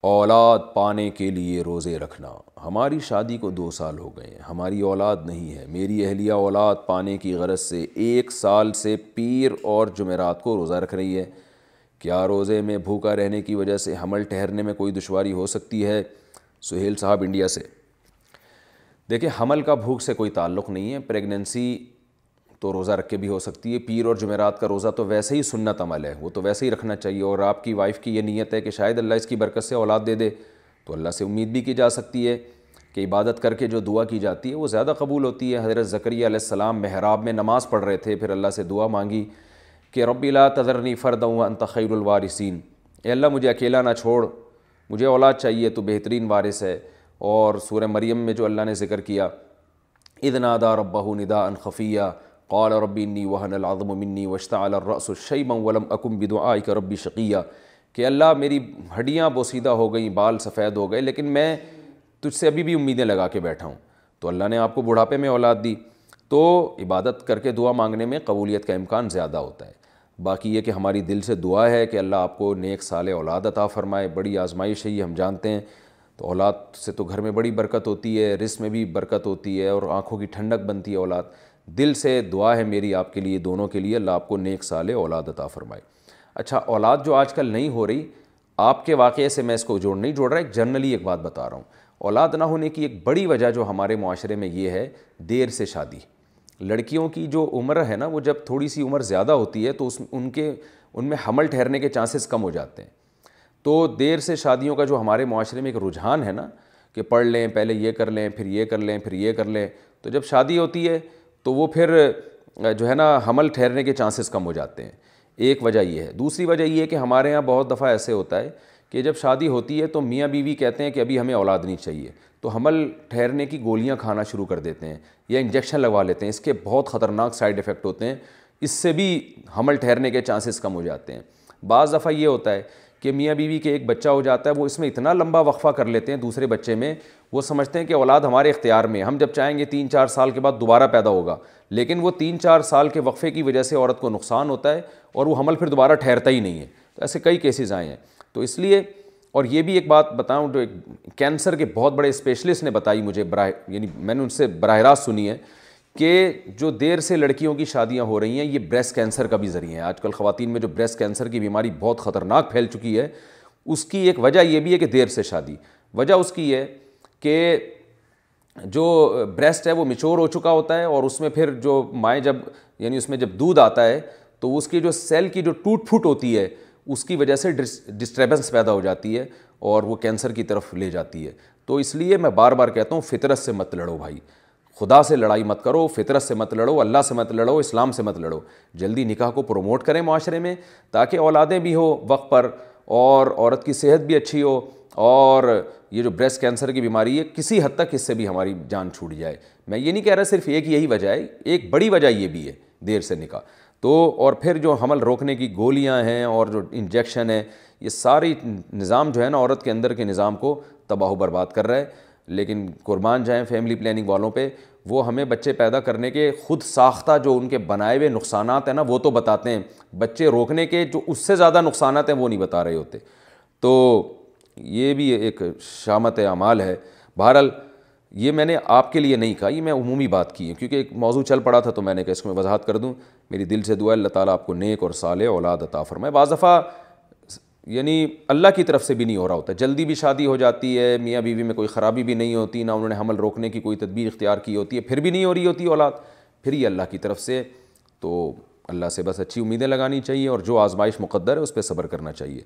اولاد پانے کے لیے روزے رکھنا۔ ہماری شادی کو 2 سال ہو گئے ہیں، ہماری اولاد نہیں ہے۔ میری اہلیہ اولاد پانے کی غرض سے 1 سال سے پیر اور جمعرات کو روزہ رکھ رہی ہے۔ کیا روزے میں بھوکا رہنے کی وجہ سے حمل ٹھہرنے میں کوئی دشواری ہو سکتی ہے؟ سہیل صاحب انڈیا سے۔ دیکھیں، حمل کا بھوک سے کوئی تعلق نہیں ہے۔ پریگننسی تو روزہ رکھ کے بھی ہو سکتی ہے۔ پیر اور جمعرات کا روزہ تو ویسے ہی سنت عمل ہے، وہ تو ویسے ہی رکھنا چاہیے، اور آپ کی وائف کی یہ نیت ہے کہ شاید اللہ اس کی برکت سے اولاد دے دے، تو اللہ سے امید بھی کی جا سکتی ہے کہ عبادت کر کے جو دعا کی جاتی ہے وہ زیادہ قبول ہوتی ہے۔ حضرت زکریا علیہ السلام محراب میں نماز پڑھ رہے تھے، پھر اللہ سے دعا مانگی کہ رب لا تذرنی فردا وانت خیر الوارثین، اے اللہ مجھے اکیلا نہ چھوڑ، مجھے اولاد چاہیے، تو بہترین وارث ہے۔ اور سورہ مریم میں جو اللہ نے ذکر کیا، اذ نادى ربه نداء خفيا قال رب انی وهن العظم منی واشتعل الرأس شیبا ولم اکن بدعائک رب شقیا، کہ اللہ میری ہڈیاں بوسیدہ ہو گئیں، بال سفید ہو گئے، لیکن میں تجھ سے ابھی بھی امیدیں لگا کے بیٹھا ہوں۔ تو اللہ نے آپ کو بڑھاپے میں اولاد دی، تو عبادت کر کے دعا مانگنے میں قبولیت کا امکان زیادہ ہوتا ہے۔ باقی یہ کہ ہماری دل سے دعا ہے کہ اللہ آپ کو نیک صالح اولاد عطا فرمائے۔ بڑی آزمائش ہے یہ، ہم جانتے ہیں، تو اولاد سے تو گھر میں بڑی برکت ہوتی ہے، رزق میں بھی برکت ہوتی ہے، اور آنکھوں کی ٹھنڈک بنتی ہے اولاد۔ دل سے دعا ہے میری آپ کے لیے، دونوں کے لیے، اللہ آپ کو نیک صالح اولاد عطا فرمائے۔ اچھا، اولاد جو آج کل نہیں ہو رہی، آپ کے واقعے سے میں اس کو نہیں جوڑ رہا، ایک جنرلی ایک بات بتا رہا ہوں۔ اولاد نہ ہونے کی ایک بڑی وجہ جو ہمارے معاشرے میں یہ ہے، دیر سے شادی۔ لڑکیوں کی جو عمر ہے نا، وہ جب تھوڑی سی عمر زیادہ ہوتی ہے تو ان میں حمل ٹھہرنے کے چانسز کم ہو جاتے ہیں۔ تو دیر سے شادیوں کا جو ہمارے معاشرے میں ایک رجحان ہے نا، کہ پڑھ لیں، پہلے یہ کر لیں، پھر یہ کر لیں، پھر یہ کر لیں، تو جب شادی ہوتی ہے تو وہ پھر جو ہے نا حمل ٹھہرنے کے چانسز کم ہو جاتے ہیں۔ ایک وجہ یہ ہے۔ دوسری وجہ یہ ہے کہ ہمارے ہاں بہت دفعہ ایسے ہوتا ہے کہ جب شادی ہوتی ہے تو میاں بیوی کہتے ہیں کہ ابھی ہمیں اولاد نہیں چاہیے، تو حمل ٹھہرنے کی گولیاں کھانا شروع کر دیتے ہیں یا انجیکشن لگوا لیتے ہیں۔ اس کے بہت خطرناک سائیڈ ایفیکٹ ہوتے ہیں، اس سے بھی حمل ٹھہرنے کے چانسز کم ہو جاتے ہیں۔ بعض دفعہ یہ ہوتا ہے کہ میاں بیوی کے ایک بچہ ہو جاتا ہے، وہ اس میں اتنا لمبا وقفہ کر لیتے ہیں دوسرے بچے میں، وہ سمجھتے ہیں کہ اولاد ہمارے اختیار میں، ہم جب چاہیں گے 3-4 سال کے بعد دوبارہ پیدا ہوگا، لیکن وہ 3-4 سال کے وقفے کی وجہ سے عورت کو نقصان ہوتا ہے اور وہ حمل پھر دوبارہ ٹھہرتا ہی نہیں ہے۔ تو ایسے کئی کیسز آئے ہیں۔ تو اس لیے، اور یہ بھی ایک بات بتاؤں جو ایک کینسر کے بہت بڑے اسپیشلسٹ نے بتائی مجھے، یعنی میں نے ان سے براہ راست سنی ہے، کہ جو دیر سے لڑکیوں کی شادیاں ہو رہی ہیں، یہ بریسٹ کینسر کا بھی ذریعہ ہے۔ آج کل خواتین میں جو بریسٹ کینسر کی بیماری بہت خطرناک پھیل چکی ہے، اس کی ایک وجہ یہ بھی ہے کہ دیر سے شادی۔ وجہ اس کی ہے کہ جو بریسٹ ہے وہ میچور ہو چکا ہوتا ہے، اور اس میں پھر جو مائیں یعنی اس میں جب دودھ آتا ہے تو اس کی جو سیل کی جو ٹوٹ پھوٹ ہوتی ہے، اس کی وجہ سے ڈسٹربنس پیدا ہو جاتی ہے اور وہ کینسر کی طرف لے جاتی ہے۔ تو اس لیے میں بار بار کہتا ہوں، فطرت سے مت لڑو بھائی، خدا سے لڑائی مت کرو، فطرت سے مت لڑو، اللہ سے مت لڑو، اسلام سے مت لڑو۔ جلدی نکاح کو پروموٹ کریں معاشرے میں، تاکہ اولادیں بھی ہو وقت پر، اور عورت کی صحت بھی اچھی ہو، اور یہ جو بریسٹ کینسر کی بیماری ہے کسی حد تک اس سے بھی ہماری جان چھوٹ جائے۔ میں یہ نہیں کہہ رہا صرف ایک یہی وجہ ہے، ایک بڑی وجہ یہ بھی ہے دیر سے نکاح۔ تو اور پھر جو حمل روکنے کی گولیاں ہیں اور جو انجیکشن ہے، یہ ساری نظام جو ہے نا عورت کے اندر کے نظام کو تباہ و برباد کر رہا ہے۔ لیکن قربان جائیں فیملی پلاننگ والوں پہ، وہ ہمیں بچے پیدا کرنے کے خود ساختہ جو ان کے بنائے ہوئے نقصانات ہیں نا وہ تو بتاتے ہیں، بچے روکنے کے جو اس سے زیادہ نقصانات ہیں وہ نہیں بتا رہے ہوتے۔ تو یہ بھی ایک شامت اعمال ہے۔ بہرحال یہ میں نے آپ کے لیے نہیں کہا، یہ میں عمومی بات کی ہے، کیونکہ ایک موضوع چل پڑا تھا تو میں نے کہا اس کو میں وضاحت کر دوں۔ میری دل سے دعا ہے اللہ تعالیٰ آپ کو نیک اور صالح اولاد عطا فرمائے۔ بعض دفعہ یعنی اللہ کی طرف سے بھی نہیں ہو رہا ہوتا، جلدی بھی شادی ہو جاتی ہے، میاں بیوی میں کوئی خرابی بھی نہیں ہوتی، نہ انہوں نے حمل روکنے کی کوئی تدبیر اختیار کی ہوتی ہے، پھر بھی نہیں ہو رہی ہوتی اولاد، پھر یہ اللہ کی طرف سے۔ تو اللہ سے بس اچھی امیدیں لگانی چاہیے، اور جو آزمائش مقدر ہے اس پہ صبر کرنا چاہیے۔